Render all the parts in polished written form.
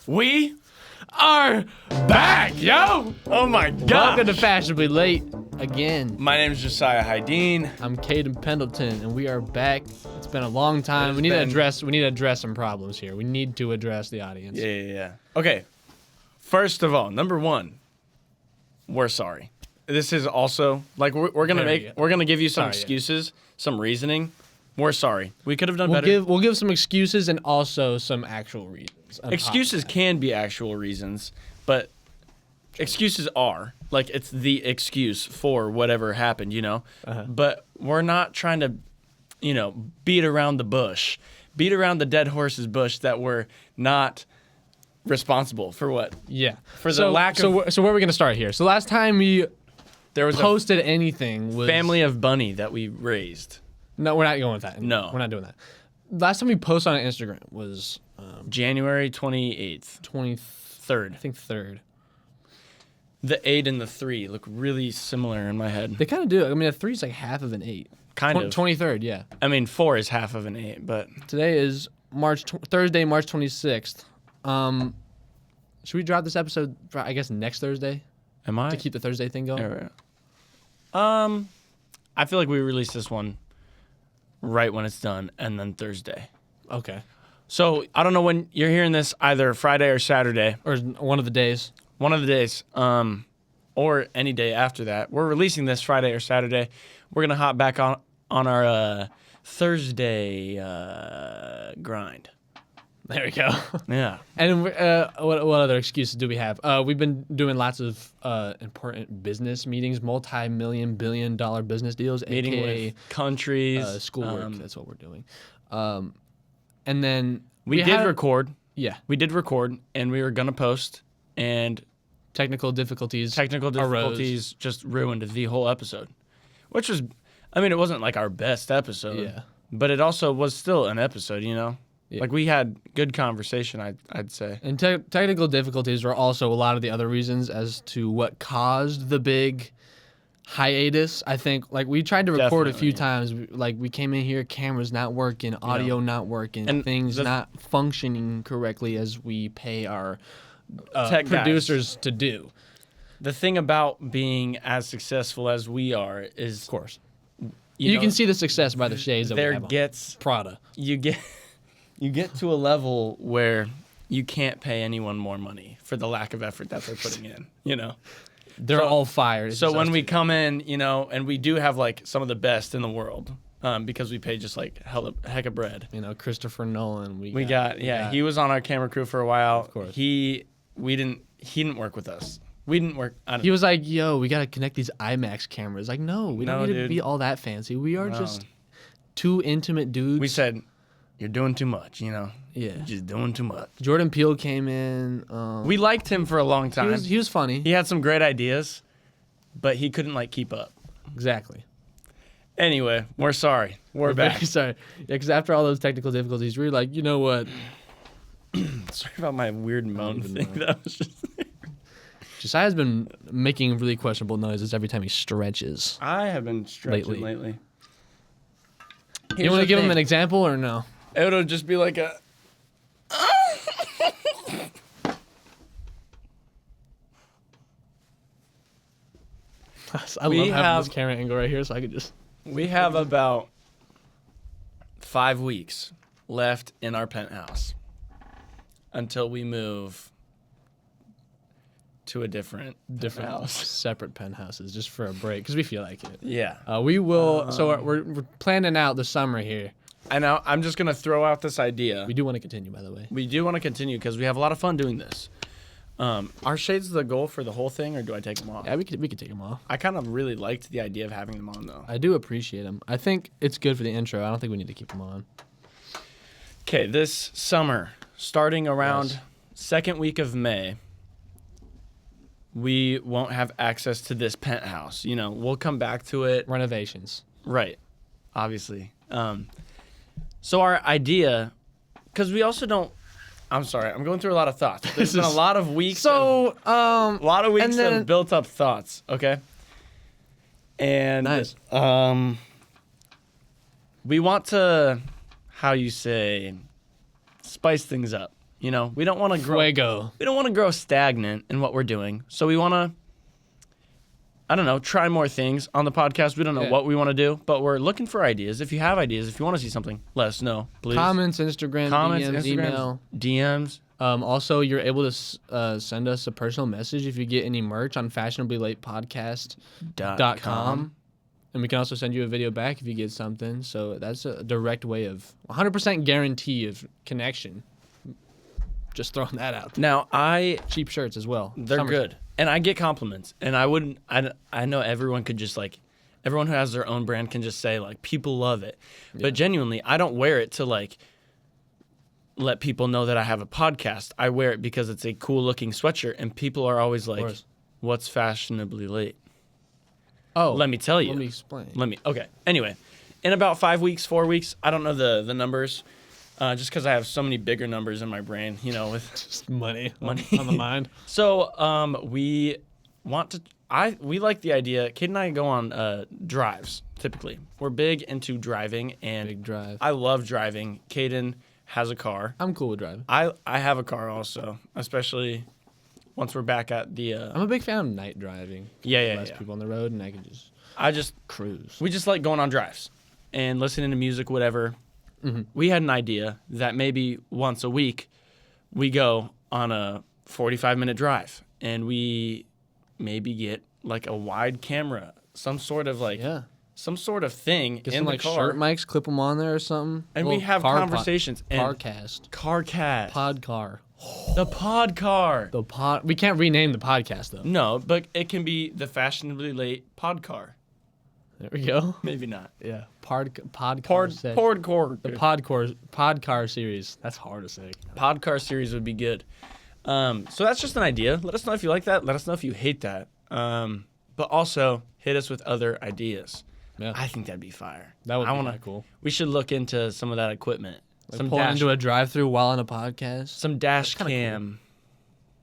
We are back, yo! Oh my god! Welcome to Fashionably Late again. My name is Josiah Hydeen. I'm Caden, Pendleton, and we are back. It's been a long time. We need to address some problems here. We need to address the audience. Yeah. Okay. First of all, number one, we're sorry. This is also like we're gonna give you some excuses, some reasoning. We're sorry. We could have done better. We'll give some excuses and also some actual reasons. Excuses can be actual reasons, but excuses are like it's the excuse for whatever happened, you know. But we're not trying to, beat around the dead horse's bush that we're not responsible for what. Yeah. For the lack of. So where are we gonna start here? So last time we posted anything was family of bunny that we raised. No, we're not going with that. No, we're not doing that. Last time we posted on Instagram was January 28th. 23rd. I think 3rd. The 8 and the 3 look really similar in my head. They kind of do. I mean, a 3 is like half of an 8. Kind of. 23rd, yeah. I mean, 4 is half of an 8, but today is Thursday, March 26th. Should we drop this episode? I guess next Thursday. Am I to keep the Thursday thing going? I feel like we released this one right when it's done, and then Thursday. Okay. So I don't know when you're hearing this, either Friday or Saturday. Or one of the days. One of the days. Or any day after that. We're releasing this Friday or Saturday. We're going to hop back on our Thursday grind. There we go. Yeah. And what other excuses do we have? We've been doing lots of important business meetings, multi-million, billion-dollar business deals. Meeting AKA, with countries. Schoolwork, that's what we're doing. And then we did record. Yeah. We did record, and we were going to post, and technical difficulties arose. Just ruined the whole episode. Which was, I mean, it wasn't like our best episode. Yeah. But it also was still an episode, Yeah. Like, we had good conversation, I'd say. And technical difficulties were also a lot of the other reasons as to what caused the big hiatus. I think, like, we tried to record a few times. Like, we came in here, cameras not working, audio not working, and things not functioning correctly as we pay our tech producers to do. The thing about being as successful as we are is... Of course. You can see the success by the shades that we have on. Prada. You get to a level where you can't pay anyone more money for the lack of effort that they're putting in, They're all fired. So when we come in, and we do have, like, some of the best in the world, because we pay just, like, heck of bread. Christopher Nolan. We got he was on our camera crew for a while. Of course. He didn't work with us. We didn't work. He was like, yo, we got to connect these IMAX cameras. Like, no, we don't need to be all that fancy. We are just two intimate dudes. We said... You're doing too much, Yeah. You're just doing too much. Jordan Peele came in. We liked him for a long time. He was funny. He had some great ideas, but he couldn't, keep up. Exactly. Anyway, we're sorry. We're back. Very sorry. Yeah, because after all those technical difficulties, we were like, you know what? Sorry about my weird moan thing. That was just... Josiah's been making really questionable noises every time he stretches. I have been stretching lately. You want to give him an example or no? It'll just be like a... I love having this camera angle right here so I could just... We have about 5 weeks left in our penthouse until we move to a different house. Separate penthouses just for a break because we feel like it. Yeah. We will... so we're planning out the summer here. I know. I'm just going to throw out this idea. We do want to continue, by the way. We do want to continue because we have a lot of fun doing this. Are shades the goal for the whole thing, or do I take them off? Yeah, we could take them off. I kind of really liked the idea of having them on, though. I do appreciate them. I think it's good for the intro. I don't think we need to keep them on. Okay, this summer, starting around second week of May, we won't have access to this penthouse. We'll come back to it. Renovations. Right. Obviously. So our idea, because we also don't... I'm sorry. I'm going through a lot of thoughts. There's been a lot of weeks. So, a lot of weeks of built up thoughts. Okay. And nice. We want to, how you say, spice things up. You know, we don't want to grow. Fuego. We don't want to grow stagnant in what we're doing. So we want to, I don't know, try more things on the podcast. We don't know what we want to do, but we're looking for ideas. If you have ideas, if you want to see something, let us know, please. Comments, Instagram, DMs, email. DMs. Also, you're able to send us a personal message if you get any merch on fashionablylatepodcast.com. And we can also send you a video back if you get something. So that's a direct way of 100% guarantee of connection. Just throwing that out there. Now, cheap shirts as well. They're good. And I get compliments. And I know everyone could just like, everyone who has their own brand can just say like, people love it. Yeah. But genuinely, I don't wear it to like, let people know that I have a podcast. I wear it because it's a cool looking sweatshirt. And people are always like, what's fashionably late? Oh, let me tell you. Let me explain. Okay. Anyway, in about 5 weeks, 4 weeks, I don't know the numbers, just because I have so many bigger numbers in my brain, you know, with just money on the mind. So we want to. We like the idea. Caden and I go on drives. Typically, we're big into driving, and big drive. I love driving. Caden has a car. I'm cool with driving. I have a car also, especially. Once we're back at the... I'm a big fan of night driving. Less people on the road, and I just cruise. We just like going on drives and listening to music, whatever. Mm-hmm. We had an idea that maybe once a week we go on a 45-minute drive, and we maybe get like a wide camera, some sort of like... Some sort of thing get in some, the like, car. Shirt mics, clip them on there or something. And we have conversations. Carcast. Podcar. The Podcar. We can't rename the podcast though. No, but it can be the Fashionably Late Podcar. There we go. Maybe not. Yeah. Podcar. The Podcar series. That's hard to say. Podcar series would be good. So that's just an idea. Let us know if you like that. Let us know if you hate that. But also hit us with other ideas. Yeah. I think that'd be fire. That would be kind of cool. We should look into some of that equipment. Like some pull into a drive-through while on a podcast. Some dash cam. Cool.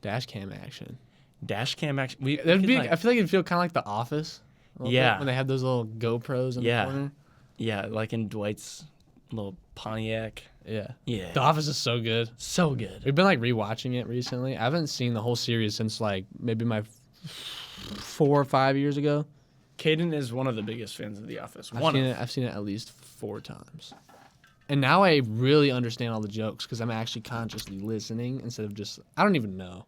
Dash cam action. Dash cam action. I feel like it'd feel kind of like The Office. Yeah. When they have those little GoPros in the corner. Yeah, like in Dwight's little Pontiac. Yeah. Yeah. The Office is so good. So good. We've been like rewatching it recently. I haven't seen the whole series since like maybe my 4 or 5 years ago. Caden is one of the biggest fans of The Office. I've seen it at least 4 times. And now I really understand all the jokes because I'm actually consciously listening instead of just... I don't even know.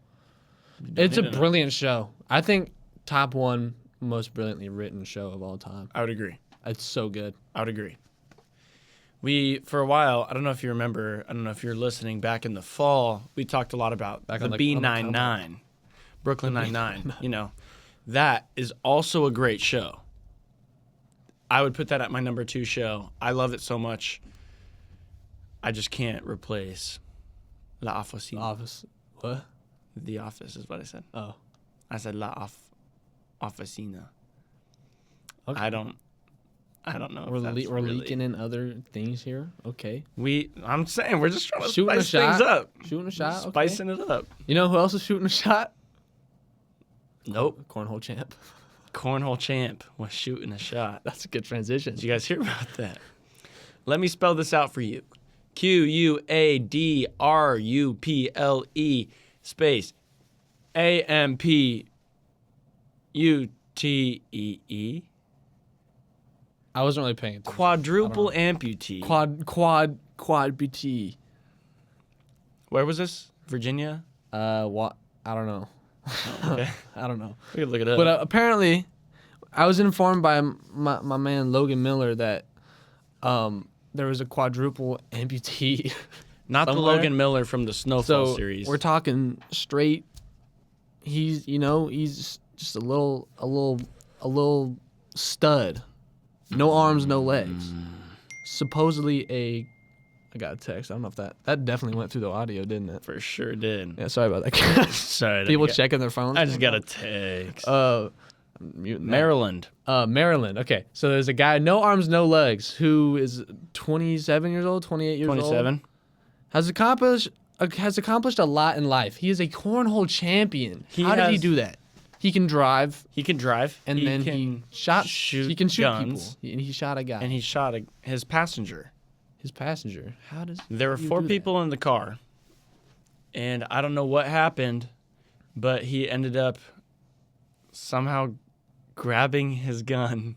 It's a brilliant show. I think top 1 most brilliantly written show of all time. I would agree. It's so good. I would agree. We, for a while, I don't know if you remember, I don't know if you're listening, back in the fall, we talked a lot about the B99, Brooklyn Nine-Nine, you know. That is also a great show. I would put that at my number 2 show. I love it so much. I just can't replace La Oficina. Office. What? The Office is what I said. Oh. I said La Oficina. Okay. I don't know. We're leaking in other things here. Okay. I'm saying we're just trying to shooting spice things up. Shooting a shot. Okay. Spicing it up. You know who else is shooting a shot? Nope. Cornhole champ. Cornhole champ was shooting a shot. That's a good transition. Did you guys hear about that? Let me spell this out for you. Quadruple space Amputee. I wasn't really paying attention. Quadruple amputee. Quadbutee. Where was this? Virginia? What? I don't know. Oh, okay. I don't know. We could look it up. But apparently, I was informed by my man Logan Miller that there was a quadruple amputee. Not the Logan Miller from the Snowfall series. We're talking straight. He's just a little stud. No arms, no legs. Supposedly I got a text. I don't know if that definitely went through the audio, didn't it? For sure did. Yeah, sorry about that. Sorry. People checking their phones. I just got a text. Maryland. Maryland. Okay. So there's a guy, no arms, no legs, who is 27 years old, 28 years old. 27. Has accomplished a lot in life. He is a cornhole champion. How did he do that? He can drive. He can drive. And then he can shoot guns. People. And he shot a guy. And he shot his passenger. His passenger. There were 4 people in the car. and I don't know what happened, but he ended up somehow grabbing his gun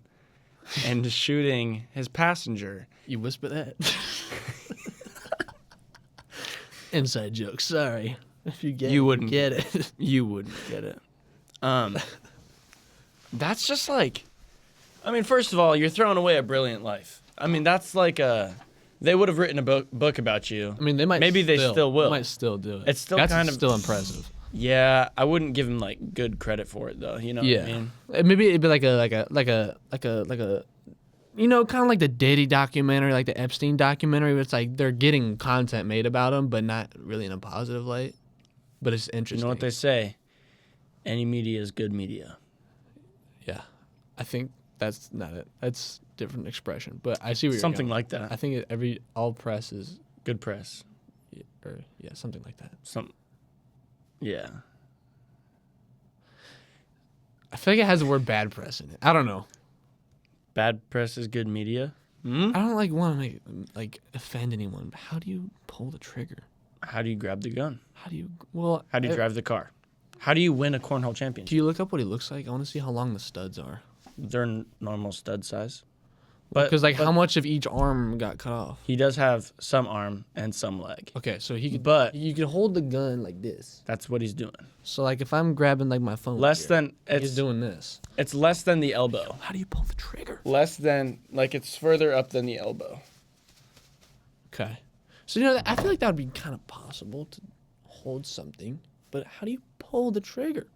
and shooting his passenger. You whisper that? Inside joke. Sorry. If you wouldn't get it. You wouldn't get it. That's just like, I mean, first of all, you're throwing away a brilliant life. I mean, that's like they would have written a book about you. I mean, they might. Maybe they still will. They might still do it. It's still that's kind of still impressive. Yeah, I wouldn't give him like good credit for it though. You know what I mean? Maybe it'd be like a you know, kind of like the Diddy documentary, like the Epstein documentary, where it's like they're getting content made about him, but not really in a positive light. But it's interesting. You know what they say? Any media is good media. Yeah, I think that's not it. That's a different expression, but I see what you're Something going. like that. I think all press is Good press. or something like that. Yeah. I feel like it has the word bad press in it. I don't know. Bad press is good media. I don't want to offend anyone, but how do you pull the trigger? How do you grab the gun? How do you drive the car? How do you win a cornhole Do championship? you look up what he looks like? I want to see how long the studs are. They're normal stud size. But Because how much of each arm got cut off? he does have some arm and some leg. Okay, so you could hold the gun like this. That's what he's doing. So if I'm grabbing my phone, he's doing this. It's less than the elbow. How do you pull the trigger? Less than it's further up than the elbow. Okay. So I feel like that would be kind of possible to hold something, but how do you pull the trigger?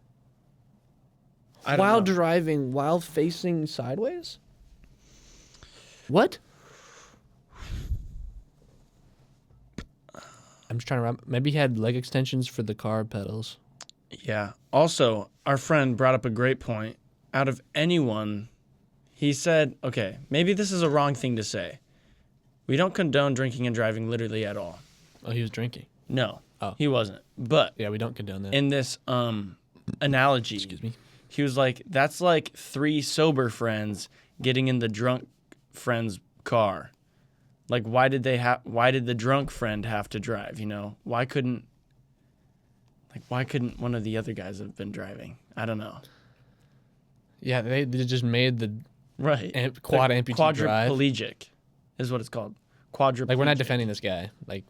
While driving, while facing sideways? What? I'm just trying to remember. Maybe he had leg extensions for the car pedals. Yeah. Also, our friend brought up a great point. Out of anyone, he said, okay, maybe this is a wrong thing to say. We don't condone drinking and driving literally at all. Oh, he was drinking. No, Oh. he wasn't. But Yeah, we don't condone that. in this analogy, Excuse me. he was like, that's like 3 sober friends getting in the drunk friend's car. Like, why did the drunk friend have to drive, you know? Why couldn't one of the other guys have been driving? I don't know. Yeah, they just made the Right. quad amputee drive. Quadriplegic is what it's called. Quadriplegic. We're not defending this guy, but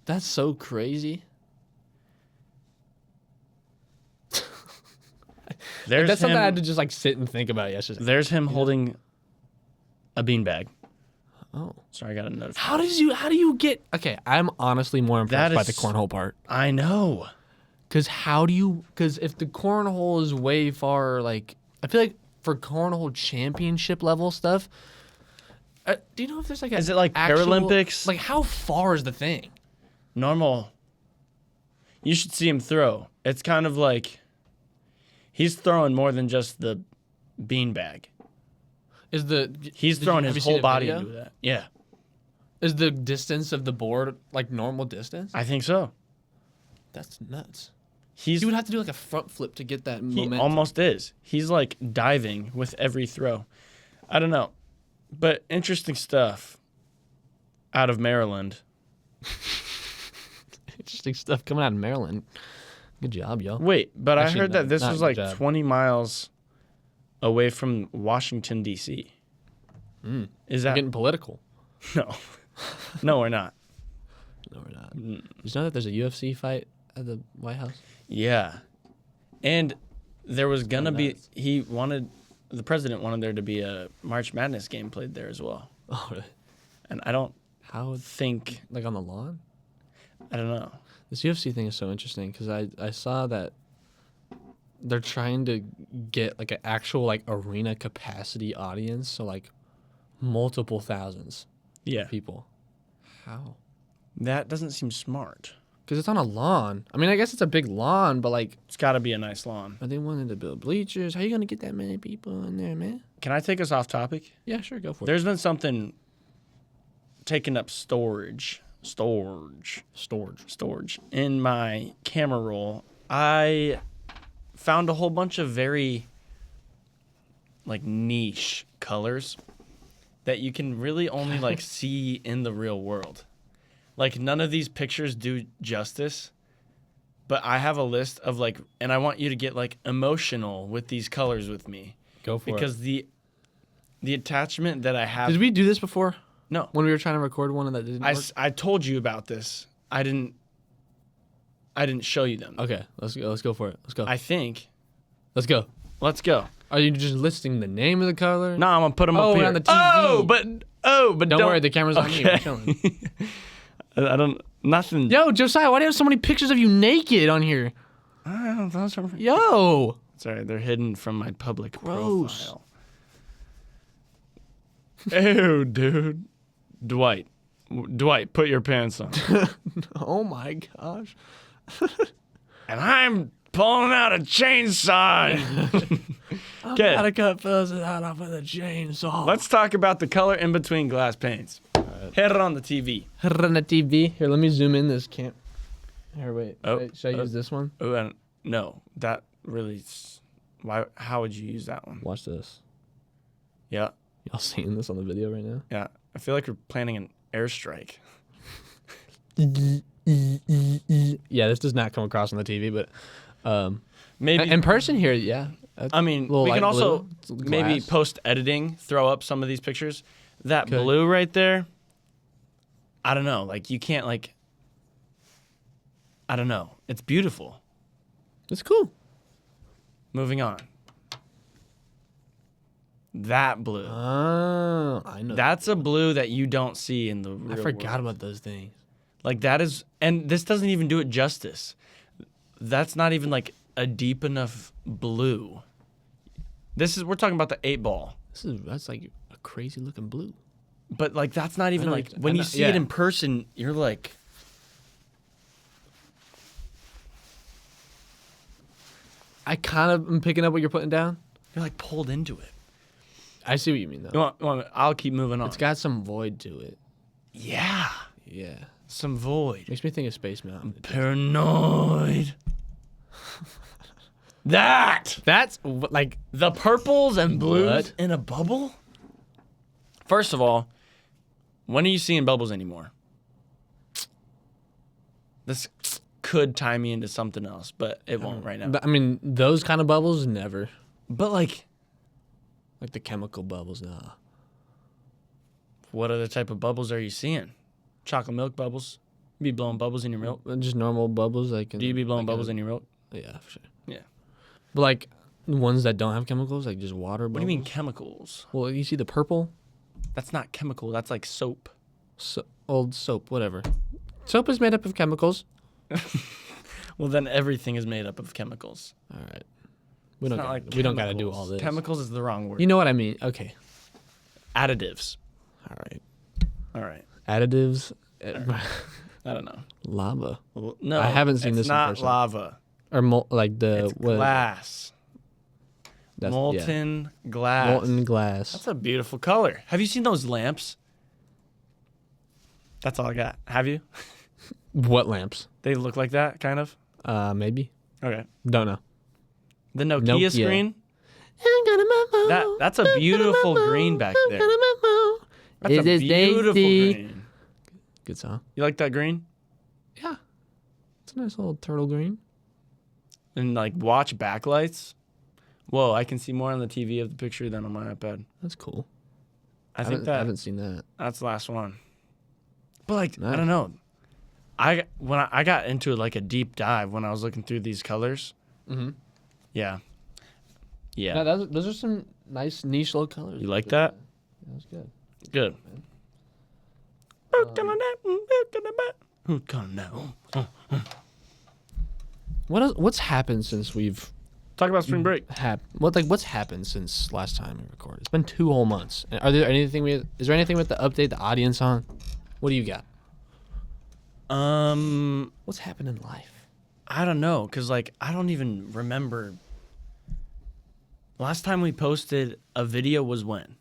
that's so crazy. That's something I had to just sit and think about yesterday. There's him holding a beanbag. Oh, sorry, I got a notification. How do you get? Okay, I'm honestly more impressed by the cornhole part. I know. Because if the cornhole is way far, I feel like for cornhole championship level stuff, do you know if there's is it like Paralympics? How far is the thing? Normal. You should see him throw. It's kind of like he's throwing more than just the beanbag. He's throwing his whole body into that. Yeah. Is the distance of the board normal distance? I think so. That's nuts. He would have to do a front flip to get that momentum. He almost is. He's diving with every throw. I don't know. But interesting stuff out of Maryland. Interesting stuff coming out of Maryland. Good job, y'all. Wait, but Actually, I heard that this was 20 miles away from Washington, D.C. Is that... We're getting political. No. No, we're not. No, we're not. Did you know that there's a UFC fight at the White House? Yeah. And there was going to be... The president wanted there to be a March Madness game played there as well. Oh, really? And I don't think... on the lawn? I don't know. This UFC thing is so interesting because I saw that they're trying to get an actual arena capacity audience, so multiple thousands of people. How? That doesn't seem smart. Because it's on a lawn. I mean, I guess it's a big lawn, but it's got to be a nice lawn. But they wanted to build bleachers. How are you going to get that many people in there, man? Can I take us off topic? Yeah, sure, go for it. There's been something taking up storage in my camera roll. I found a whole bunch of very niche colors that you can really only see in the real world. like none of these pictures do justice. But I have a list of like, and I want you to get like emotional with these colors with me. Go for it. Because the attachment that I have. Did we do this before? No. When we were trying to record one that didn't work? I told you about this. I didn't show you them. Okay, let's go for it. Let's go. I think. Let's go. Let's go. Are you just listing the name of the color? No, I'm gonna put them up here. On the TV. But don't worry, the camera's on you. We're chilling. I don't. Nothing. Yo, Josiah, why do you have so many pictures of you naked on here? Yo. Sorry, they're hidden from my public Gross. profile. Ew, dude. Dwight, put your pants on. Oh my gosh. And I'm pulling out a chainsaw. I'm gotta cut Phil's head off with a chainsaw. Let's talk about the color in between glass panes. Hit it on the TV. Hit it on the TV. Here, let me zoom in this camp. Here, wait. Should I use this one? Oh, no. That really... Why? How would you use that one? Watch this. Yeah. Y'all seeing this on the video right now? Yeah. I feel like we're planning an airstrike. Yeah, this does not come across on the TV, but maybe in person here, yeah. I mean, we can also maybe post-editing throw up some of these pictures. That blue right there, I don't know. Like, you can't, like... I don't know. It's beautiful. It's cool. Moving on. That blue. Oh, I know. That's a blue that you don't see in the real world. I forgot about those things. Like, that is... And this doesn't even do it justice. That's not even, like, a deep enough blue. We're talking about the 8-ball. That's like a crazy looking blue. But like that's not even like when you see it in person, you're like I kind of am picking up what you're putting down. You're like pulled into it. I see what you mean though. I'll keep moving on. It's got some void to it. Yeah. Yeah. Some void. Makes me think of Space Mountain. Paranoid. That's like the purples and blues in a bubble? First of all, when are you seeing bubbles anymore? This could tie me into something else, but it won't right now. But, I mean, those kind of bubbles, never. But like the chemical bubbles, nah. What other type of bubbles are you seeing? Chocolate milk bubbles? You be blowing bubbles in your milk? Just normal bubbles. Do you be blowing bubbles in your milk? Yeah, for sure. Yeah. But like ones that don't have chemicals, like just water bubbles. What do you mean chemicals? Well, you see the purple? That's not chemical. That's like soap. Old soap, whatever. Soap is made up of chemicals. Well, then everything is made up of chemicals. All right. We don't got to do all this. Chemicals is the wrong word. You know what I mean? Okay. Additives. All right. Additives. Right. I don't know. Lava. Well, no, I haven't seen this in person. It's not lava. Or it's glass. Molten glass. Molten glass. That's a beautiful color. Have you seen those lamps? That's all I got. Have you? What lamps? They look like that, kind of? Maybe. Okay. Don't know. The Nokia screen? That's a beautiful green back there. That's a beautiful green. Good song. You like that green? Yeah. It's a nice little turtle green. And like watch backlights. Whoa, I can see more on the TV of the picture than on my iPad. That's cool. I haven't seen that. That's the last one. But like, nice. I don't know. When I got into like a deep dive when I was looking through these colors. Mm-hmm. Yeah. Yeah. No, those are some nice niche little colors. You like that? Yeah, that's good. Good. Who's gonna know? What's happened since we've talk about spring break? What's happened since last time we recorded? It's been 2 whole months. Is there anything we have to update the audience on? What do you got? What's happened in life? I don't know, cause like I don't even remember. Last time we posted a video was when?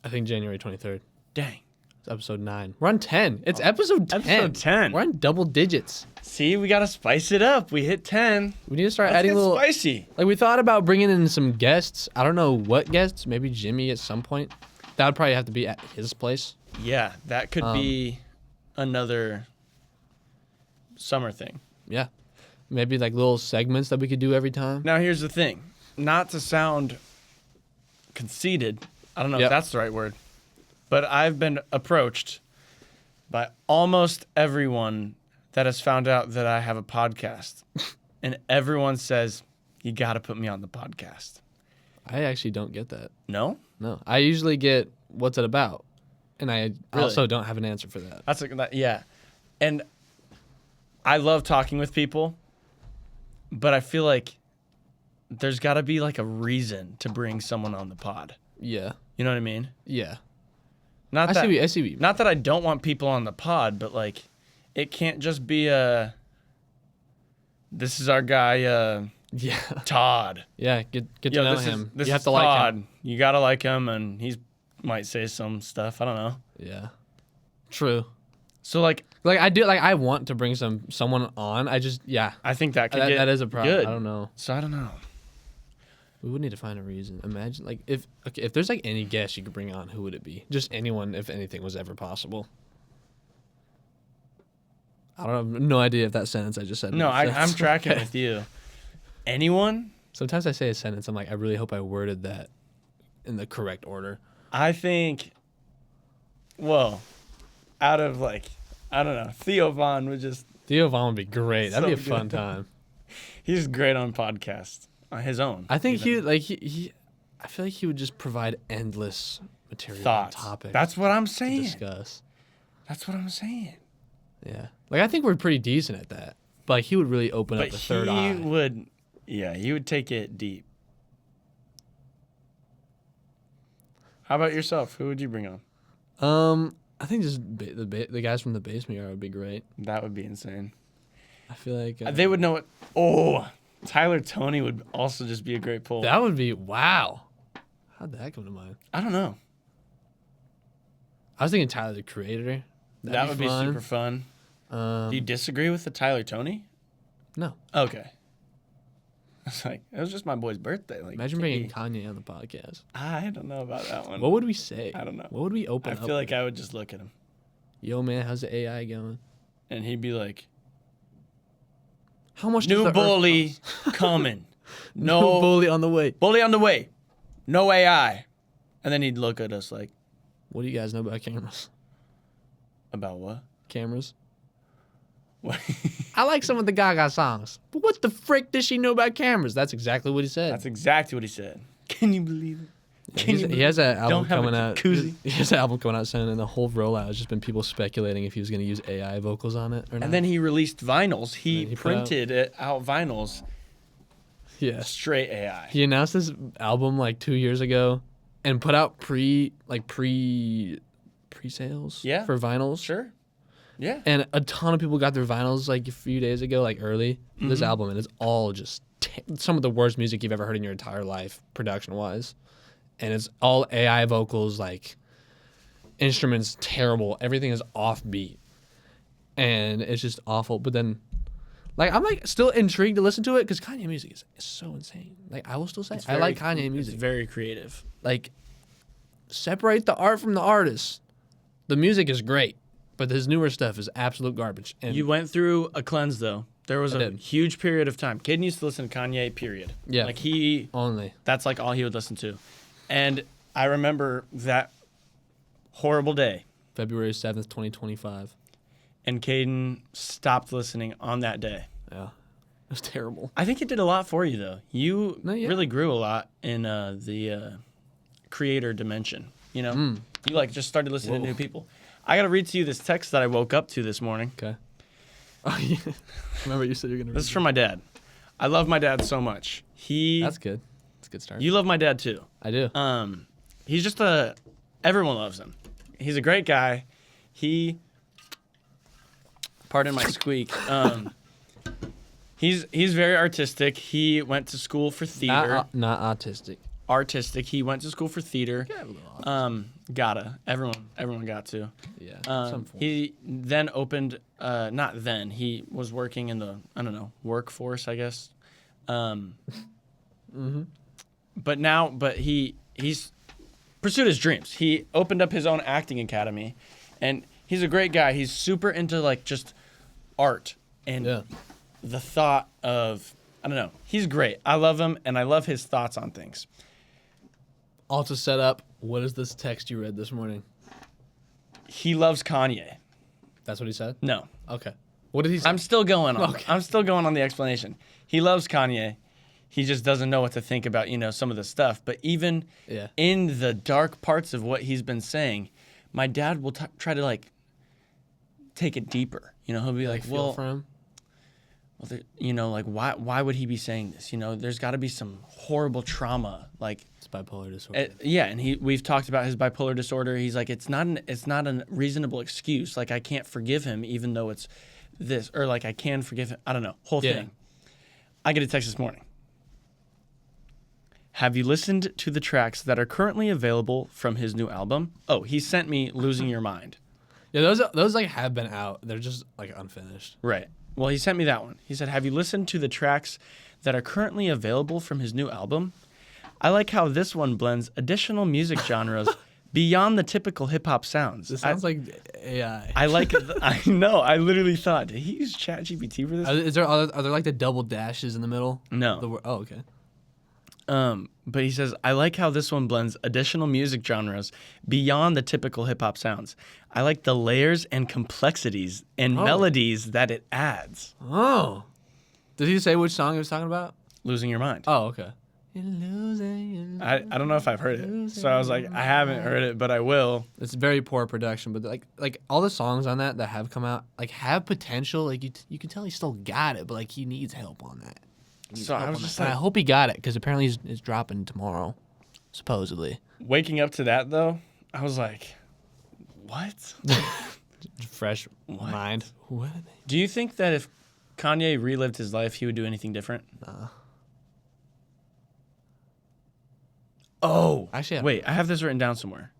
I think January 23rd. Dang. It's episode 9. We're on 10. It's episode 10. Episode 10. We're on double digits. See, we gotta spice it up. We hit 10. We need to start adding little spicy. Like we thought about bringing in some guests. I don't know what guests. Maybe Jimmy at some point. That would probably have to be at his place. Yeah, that could be. another summer thing. Yeah. Maybe like little segments that we could do every time. Now, here's the thing. Not to sound conceited, I don't know if that's the right word, but I've been approached by almost everyone that has found out that I have a podcast. And everyone says, you got to put me on the podcast. I actually don't get that. No? No. I usually get, what's it about? And I also don't have an answer for that. Yeah. And I love talking with people, but I feel like there's got to be like a reason to bring someone on the pod. Yeah. You know what I mean? Yeah. I see what you mean. Not that I don't want people on the pod, but like it can't just be this is our guy Todd. Yeah, get to know him. This you have is to Todd. like him. You got to like him, and he might say some stuff. I don't know. Yeah. True. So like I want to bring someone on. I think that could get that is a problem. good. I don't know. So I don't know. We would need to find a reason. Imagine like if there's like any guest you could bring on, who would it be? Just anyone, if anything was ever possible. I don't have no idea if that sentence I just said. No, I'm tracking with you. Anyone? Sometimes I say a sentence, I'm like, I really hope I worded that in the correct order. I think, well, out of like, I don't know, Theo Vaughn would be great. That'd be a fun time. He's great on podcasts on his own. I think he I feel like he would just provide endless material, thoughts, topics. That's what I'm saying. To discuss. That's what I'm saying. Yeah, like I think we're pretty decent at that, but like, he would really open up the third eye. He would take it deep. How about yourself? Who would you bring on? I think just the guys from the basement yard would be great. That would be insane. I feel like they would know what. Oh, Tyler Toney would also just be a great pull. That would be wow. How'd that come to mind? I don't know. I was thinking Tyler the Creator. That would be super fun. Do you disagree with the Tyler Toney? No. Okay. It's like, it was just my boy's birthday. Like, imagine bringing Kanye on the podcast. I don't know about that one. What would we say? I don't know. What would we open up? I feel like I would just look at him. Yo, man, how's the AI going? And he'd be like, how much new bully coming. No new bully on the way. Bully on the way. No AI. And then he'd look at us like, what do you guys know about cameras? About what? Cameras. I like some of the Gaga songs, but what the frick does she know about cameras? That's exactly what he said. That's exactly what he said. Can you believe it? Yeah, he has an album coming out. He has an album coming out soon, and the whole rollout has just been people speculating if he was going to use AI vocals on it or not. And then he released vinyls. He printed out vinyls. Yeah. Straight AI. He announced this album like 2 years ago, and put out pre-sales. For vinyls. Sure. Yeah. And a ton of people got their vinyls like a few days ago, like early. Mm-hmm. This album, and it's all just some of the worst music you've ever heard in your entire life, production-wise. And it's all AI vocals, like instruments, terrible. Everything is offbeat. And it's just awful. But then, like, I'm like still intrigued to listen to it because Kanye music is so insane. Like, I will still say I like Kanye music. It's very creative. Like, separate the art from the artist. The music is great. But his newer stuff is absolute garbage. And you went through a cleanse, though. There was a huge period of time. Caden used to listen to Kanye, period. Yeah. Like, that's like all he would listen to. And I remember that horrible day. February 7th, 2025. And Caden stopped listening on that day. Yeah. It was terrible. I think it did a lot for you, though. You really grew a lot in the creator dimension, you know? Mm. You, like, just started listening to new people. I got to read to you this text that I woke up to this morning. Okay. Oh, yeah. Remember you said you were going to read This is from my dad. I love my dad so much. That's good. That's a good start. You love my dad, too. I do. He's just everyone loves him. He's a great guy. Pardon my squeak. He's very artistic. He went to school for theater. Not autistic. Artistic. He went to school for theater. Gotta. Everyone got to. Yeah. He then opened. Not then. He was working in the workforce, I guess. Mm-hmm. But he's pursued his dreams. He opened up his own acting academy, and He's a great guy. He's super into like just art and the thought of, I don't know. He's great. I love him, and I love his thoughts on things. All to set up, what is this text you read this morning? He loves Kanye. That's what he said? No. Okay. What did he say? I'm still going on. Okay. I'm still going on the explanation. He loves Kanye. He just doesn't know what to think about, some of the stuff. But even in the dark parts of what he's been saying, my dad will try to, like, take it deeper. He'll be like, feel for him? Well, like, why would he be saying this? There's got to be some horrible trauma. Like, it's bipolar disorder. And we've talked about his bipolar disorder. He's like, it's not a reasonable excuse. Like, I can't forgive him even though it's this. Or, like, I can forgive him. I don't know. Whole thing. I get a text this morning. Have you listened to the tracks that are currently available from his new album? Oh, he sent me Losing Your Mind. Yeah, those like have been out. They're just like unfinished. Right. Well, he sent me that one. He said, have you listened to the tracks that are currently available from his new album? I like how this one blends additional music genres beyond the typical hip-hop sounds. This sounds like AI. I like it. I know. I literally thought, did he use ChatGPT for this? Are there like the double dashes in the middle? No. Oh, okay. But he says, I like how this one blends additional music genres beyond the typical hip-hop sounds. I like the layers and complexities and melodies that it adds. Oh. Did he say which song he was talking about? Losing Your Mind. Oh, okay. I don't know if I've heard it. So I was like, I haven't heard it, but I will. It's very poor production, but like all the songs on that have come out, like have potential. Like you can tell he still got it, but like he needs help on that. So I was just like, I hope he got it because apparently it's dropping tomorrow, supposedly. Waking up to that though, I was like, what? Fresh mind. What? Do you think that if Kanye relived his life, he would do anything different? Nah. Oh, actually, wait, I have this written down somewhere.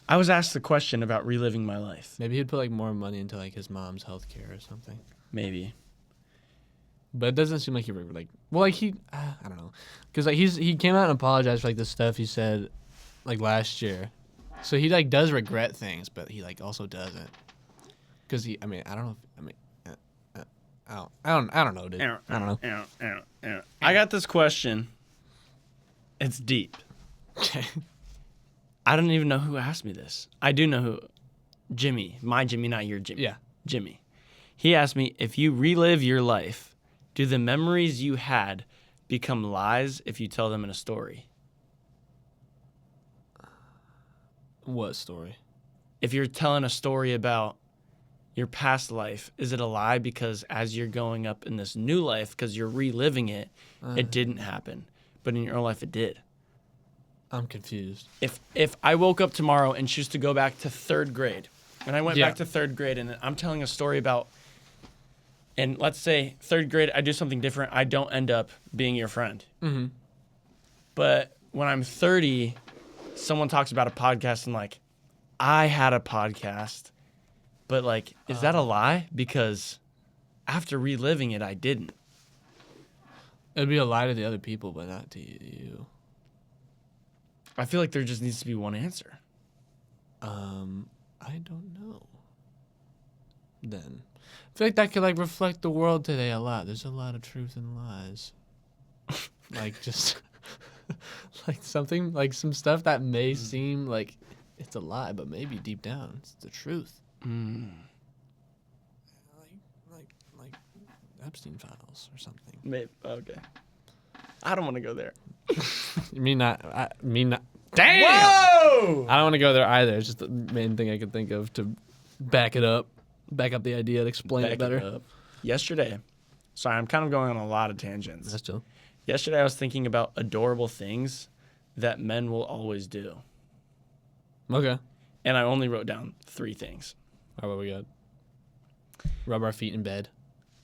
I was asked the question about reliving my life. Maybe he'd put like more money into like his mom's health care or something. Maybe. But it doesn't seem like he like. Well, like I don't know, because like he came out and apologized for like the stuff he said, like last year, so he like does regret things, but he like also doesn't, because I don't know, dude. I don't know. I got this question. It's deep. Okay. I don't even know who asked me this. I do know who. Jimmy, my Jimmy, not your Jimmy. Yeah, Jimmy. He asked me, if you relive your life, do the memories you had become lies if you tell them in a story? What story? If you're telling a story about your past life, is it a lie because as you're going up in this new life, because you're reliving it, it didn't happen, but in your own life it did? I'm confused. If I woke up tomorrow and choose to go back to third grade, and I went back to third grade and I'm telling a story about, and let's say third grade, I do something different. I don't end up being your friend. Mm-hmm. But when I'm 30, someone talks about a podcast and like, I had a podcast, but like, is that a lie? Because after reliving it, I didn't. It'd be a lie to the other people, but not to you. I feel like there just needs to be one answer. I don't know. Then I feel like that could like reflect the world today a lot. There's a lot of truth in lies. Like just like something like some stuff that may seem like it's a lie, but maybe deep down it's the truth. Like Epstein files or something. Maybe. Okay. I don't want to go there. Me not. Damn! Whoa! I don't want to go there either. It's just the main thing I could think of to back up the idea and explain it better. Yesterday, sorry, I'm kind of going on a lot of tangents. That's chill. Yesterday, I was thinking about adorable things that men will always do. Okay. And I only wrote down 3 things. All right, what we got? Rub our feet in bed.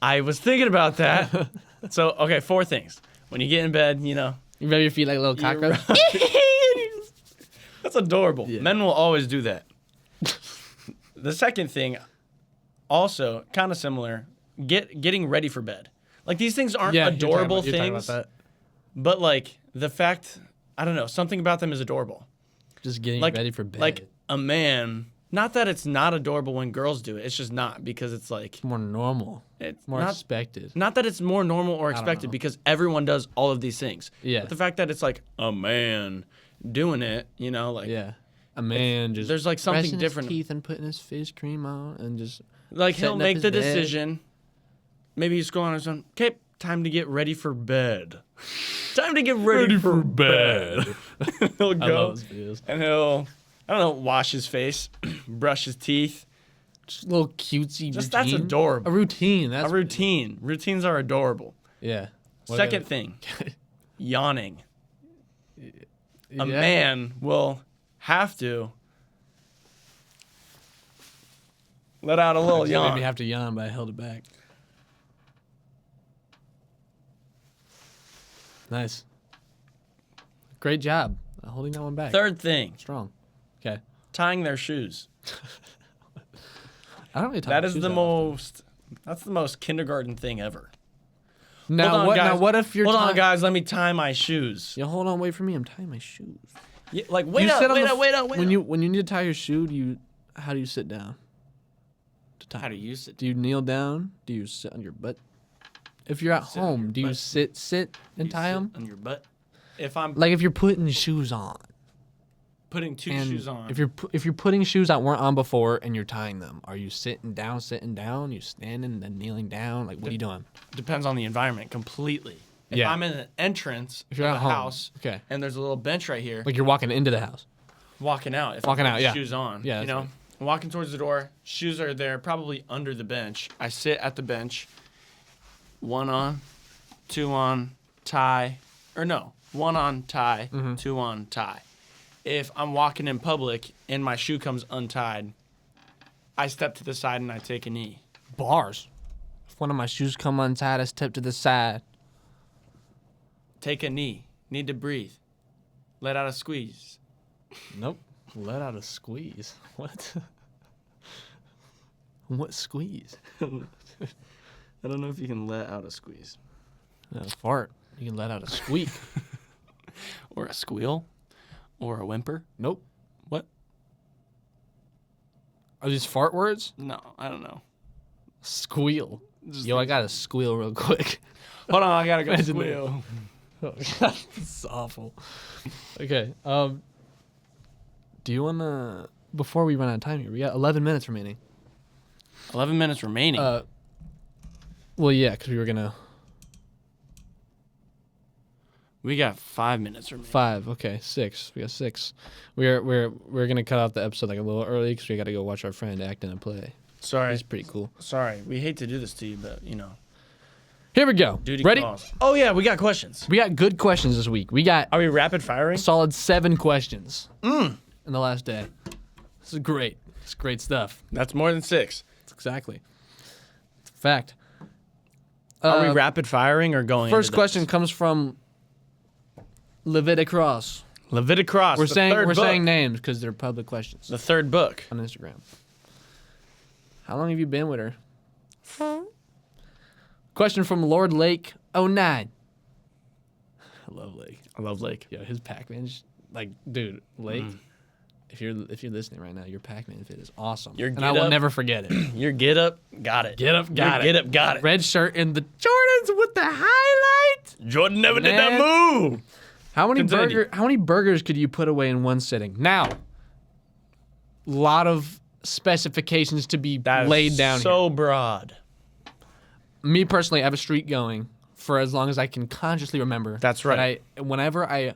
I was thinking about that. So, okay, 4 things. When you get in bed, you know. You rub your feet like a little cockroach? That's adorable. Yeah. Men will always do that. The second thing, also kind of similar, getting ready for bed. Like, these things aren't adorable things, but like the fact, I don't know, something about them is adorable. Just getting ready for bed. Like a man Not that it's not adorable when girls do it. It's just not because it's like More normal. it's More not, expected. Not that it's more normal or expected know. because everyone does all of these things. Yeah. But the fact that it's like a man doing it, like Yeah. A man just there's like something brushing different. his teeth and putting his face cream on and just Like he'll setting up make his the bed. decision. Maybe he's going on his phone. Okay, time to get ready for bed. Time to get ready for bed. He'll I go love those videos. and he'll, I don't know, wash his face, brush his teeth. Just a little cutesy Just routine. that's adorable. A routine. That's A routine. Routines are adorable. Yeah. Second thing, yawning. A Yeah. man will have to let out a little You yawn. made me have to yawn, but I held it back. Nice. Great job holding that one back. Third thing, Strong. Okay. tying their shoes. I don't really talk That about is shoes the that often. most. That's the most kindergarten thing ever. Now Hold on, what? guys. Now what if you're? Hold on, guys. Let me tie my shoes. Yeah, hold on. Wait for me. I'm tying my shoes. Yeah, like wait You up, sit on wait the up, wait up, wait when up. when you need to tie your shoe, how do you sit down? To tie. How do you sit? Do you kneel down? Do you sit on your butt? If you're at Sit on your home, do you butt. sit and tie them? on your butt? If I'm Like if you're putting shoes on. putting two And shoes on, if you're putting shoes that weren't on before and you're tying them, are you sitting down? You standing, then kneeling down? Like what are you doing? depends on the environment completely. If Yeah. I'm in an entrance If you're of at a home, house, okay. and there's a little bench right here, Like you're walking into the house. walking out. If Walking I'm out, with yeah. shoes on. Yeah, you that's know, right. I'm walking towards the door. Shoes are there, probably under the bench. I sit at the bench. One on, two on, tie, or no, one on, tie, Mm-hmm. two on, tie. If I'm walking in public and my shoe comes untied, I step to the side and I take a knee. Bars. If one of my shoes come untied, I step to the side. Take a knee. Need to breathe. Let out a squeeze. Nope. Let out a squeeze. What? What squeeze? I don't know if you can let out a squeeze. Fart. You can let out a squeak. Or a squeal. Or a whimper. Nope. What? Are these fart words? No, I don't know. Squeal. Yo, I gotta squeal real quick. Hold on, I gotta go Imagine squeal. Oh, God, this is awful. Okay. Do you wanna? Before we run out of time here, we got 11 minutes remaining. 11 minutes remaining. Well, yeah, because we were gonna We got 5 minutes remaining. 5. Okay, 6. We got 6. We're gonna cut off the episode like a little early because we got to go watch our friend act in a play. Sorry. It's pretty cool. Sorry. We hate to do this to you, but Here we go. duty Ready? calls. Oh yeah, we got questions. We got good questions this week. We got Are we rapid firing? a solid 7 questions in the last day. This is great. It's great stuff. That's more than 6. Exactly. It's a fact. Are we rapid firing or going? First into question those? comes from Leviticross. Leviticross. We're the saying third we're book. saying names because they're public questions The third book. on Instagram. How long have you been with her? Question from Lord Lake 09. I love Lake. I love Lake. Yo, his Pac-Man, like, dude, Lake. If you're listening right now, your Pac-Man fit is awesome, Your and I will get-up- never forget it. Your get up, got it. Get up, got Your it. Get up, got it. Red shirt and the Jordans with the highlight. Jordan never did Man. that move. How many Continue. How many burgers could you put away in one sitting? Now, lot of specifications to be That is laid down so broad. here. Me personally, I have a streak going for as long as I can consciously remember. That's right. Whenever I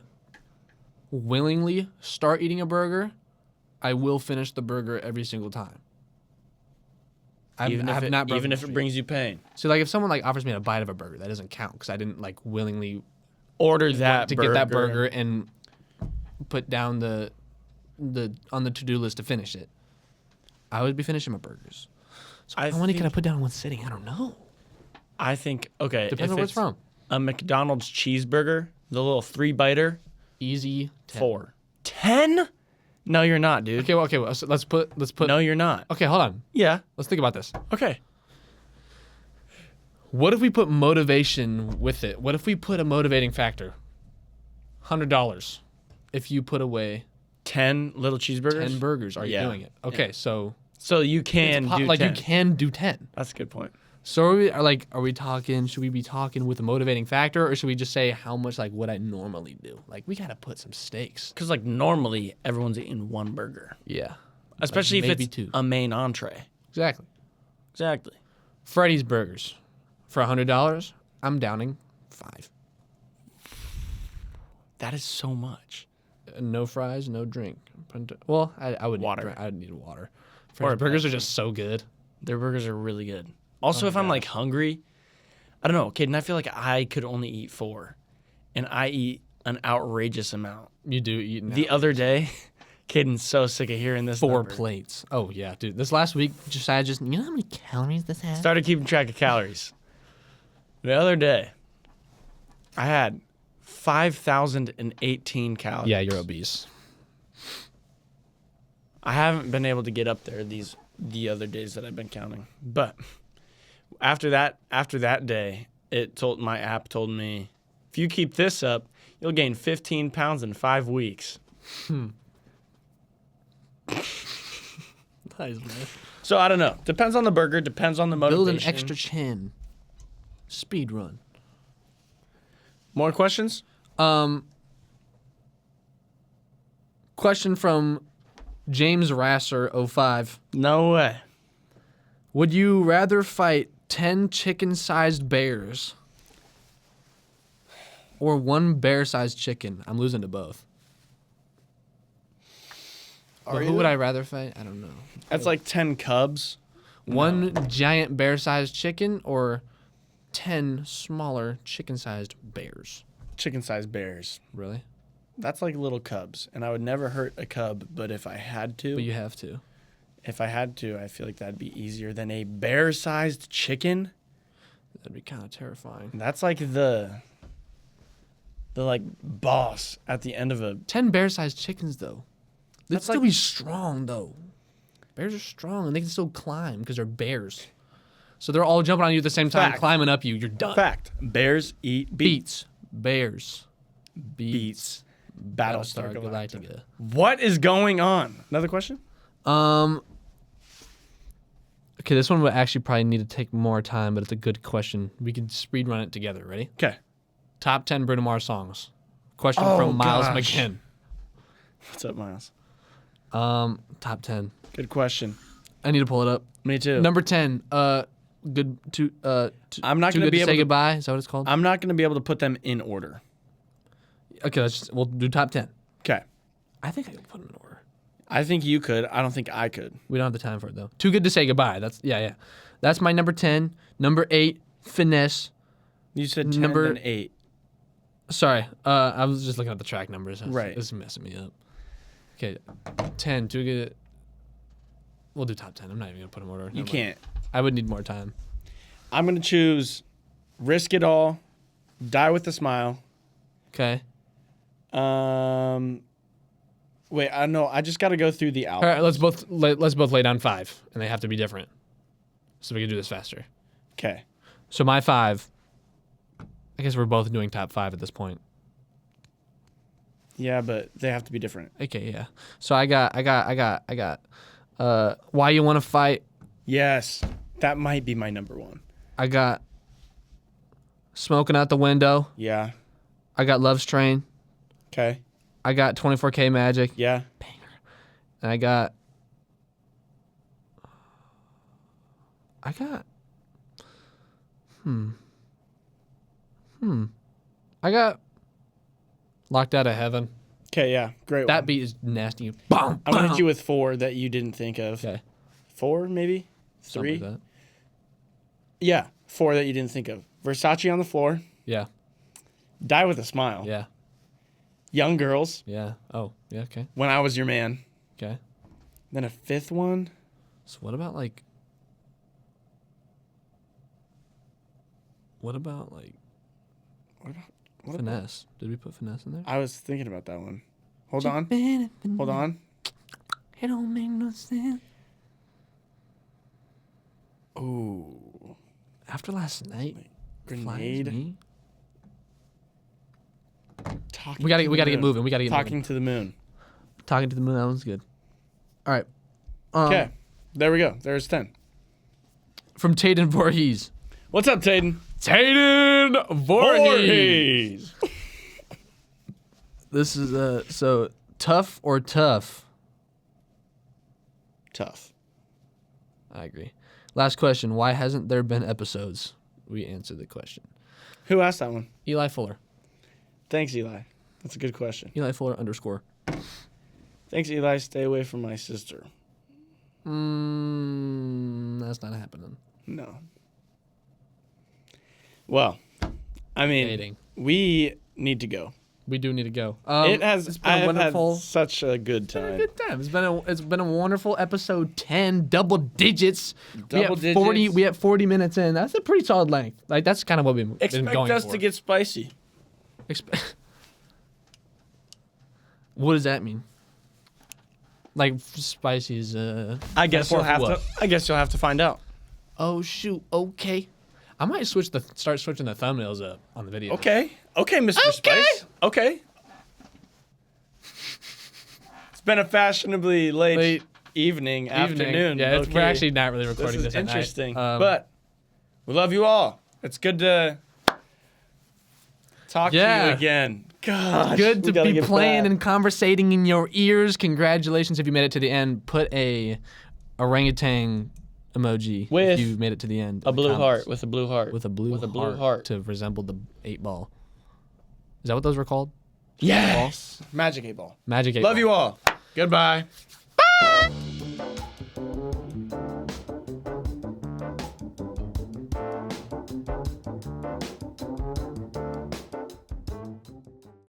willingly start eating a burger, I will finish the burger every single time. Even if it brings you pain. So like if someone like offers me a bite of a burger, that doesn't count because I didn't like willingly Order that to get that burger and put down the on the to-do list to finish it. I would be finishing my burgers. So how many can I put down in one sitting? I don't know. I think, okay. Depends if on where it's from. A McDonald's cheeseburger, the little 3-biter, Easy 10. 4. 10? No, you're not, dude. Okay, well, so let's put No, you're not. Okay, hold on. Yeah. Let's think about this. Okay. What if we put motivation with it? What if we put a motivating factor? $100 if you put away 10 little cheeseburgers? 10 burgers. Are you doing it? Okay, so you can do 10. you can do 10. That's a good point. So are we talking? Should we be talking with a motivating factor, or should we just say how much like what I normally do? Like we gotta put some stakes. Because like normally everyone's eating one burger. Yeah. Especially like if it's a main entree. Exactly. Freddy's Burgers. For $100, I'm downing 5. That is so much. No fries, no drink. Well, I would water. I'd need water. Freddy's Burgers are just so good. Their burgers are really good. Also, if I'm like hungry, I don't know, Caden, I feel like I could only eat 4, and I eat an outrageous amount. You do eat The other day, Caden's so sick of hearing this 4 number. plates. Oh yeah, dude. This last week, Josiah you know how many calories this has? Started keeping track of calories. The other day, I had 5,018 calories. Yeah, you're obese. I haven't been able to get up there the other days that I've been counting. But after that day, my app told me, if you keep this up, you'll gain 15 pounds in 5 weeks. Nice, man. So I don't know. Depends on the burger. Depends on the motivation. Build an extra chin. Speed run. More questions? Question from James Rasser 05. No way. Would you rather fight 10 chicken-sized bears or 1 bear-sized chicken? I'm losing to both. But who would I rather fight? I don't know. That's like 10 cubs. 1 giant bear-sized chicken or 10 smaller chicken-sized bears? Chicken-sized bears. Really? That's like little cubs, and I would never hurt a cub, but if I had to... But you have to. If I had to, I feel like that'd be easier than a bear-sized chicken. That'd be kind of terrifying. That's like the like boss at the end of a... 10 bear-sized chickens, though. They'd That's still like- be strong, though. Bears are strong, and they can still climb because they're bears. So they're all jumping on you at the same time, Fact. climbing up you. You're done. Fact. Bears eat beets. Bears. Beets. Battlestar Battlestar Galactica. Galactica. What is going on? Another question? Okay, this one would actually probably need to take more time, but it's a good question. We can speed run it together. Ready? Okay. Top 10 Bruno Mars songs. Question from Miles gosh. McKinn. What's up, Miles? Top 10. Good question. I need to pull it up. Me too. Number 10. Good to. I'm not too going to good be to able say to. goodbye. Is that what it's called? I'm not going to be able to put them in order. Okay, we'll do top 10. Okay. I think I can put them in order. I think you could. I don't think I could. We don't have the time for it though. Too good to say goodbye. Yeah. That's my number 10. Number 8, Finesse. You said 10 Number- and 8. Sorry, I was just looking at the track numbers. Right. This is messing me up. Okay, 10. Too good. We'll do top 10. I'm not even gonna put them in order. You Never mind. can't. I would need more time. I'm going to choose Risk It All, Die with a Smile. Okay. Wait, I know. I just got to go through the All album. right. Let's both lay down 5, and they have to be different, so we can do this faster. Okay. So my 5. I guess we're both doing top 5 at this point. Yeah, but they have to be different. Okay, yeah. So I got. Why You Wanna Fight? Yes. That might be my number 1. I got Smoking Out the Window. Yeah. I got Love's Train. Okay. I got 24K Magic. Yeah. And I got I got Locked Out of Heaven. Okay, yeah. Great That one. beat is nasty. Boom, I'm going to hit you with 4 that you didn't think of. Okay. 4, maybe? 3? Something like that. Yeah. 4 that you didn't think of. Versace on the Floor. Yeah. Die with a Smile. Yeah. Young Girls. Yeah. Oh, yeah, okay. When I Was Your Man. Okay. Then a 5th one. So what about What Finesse? Did we put Finesse in there? I was thinking about that one. Hold on. Hold on. It don't make no sense. Ooh. After last night, Grenade. Flies Me? Talking We gotta to get the moon. moving. We gotta get Talking moving. to the Moon. Talking to the moon. That one's good. All right. Okay. There we go. There's 10. From Caden Voorhees. What's up, Caden? Caden Voorhees. Voorhees. This is so tough or tough? Tough. I agree. Last question. Why hasn't there been episodes? We answered the question. Who asked that one? Eli Fuller. Thanks, Eli. That's a good question. Eli Fuller _ Thanks, Eli. Stay away from my sister. That's not happening. No. Well, I mean, Dating. we need to go. We do need to go. It's been a wonderful, had such a good time. It's been a wonderful episode 10, double digits. Double digits. We have 40 minutes in. That's a pretty solid length. Like that's kind of what we've been going for. Expect us to get spicy. What does that mean? Like spicy is I guess you'll have to find out. Oh shoot. Okay. I might start switching the thumbnails up on the video. Okay, Mr. Spice. Okay. It's been a fashionably late afternoon. Yeah, we're actually not really recording this at night. Interesting, but we love you all. It's good to talk to you again. Gosh, good to be playing and conversating in your ears. Congratulations if you made it to the end. Put a orangutan emoji if you made it to the end. With a blue heart. With a blue heart to resemble the 8-ball. Is that what those were called? Yes. Magic 8-ball. Magic 8-ball. Love you all. Goodbye. Bye.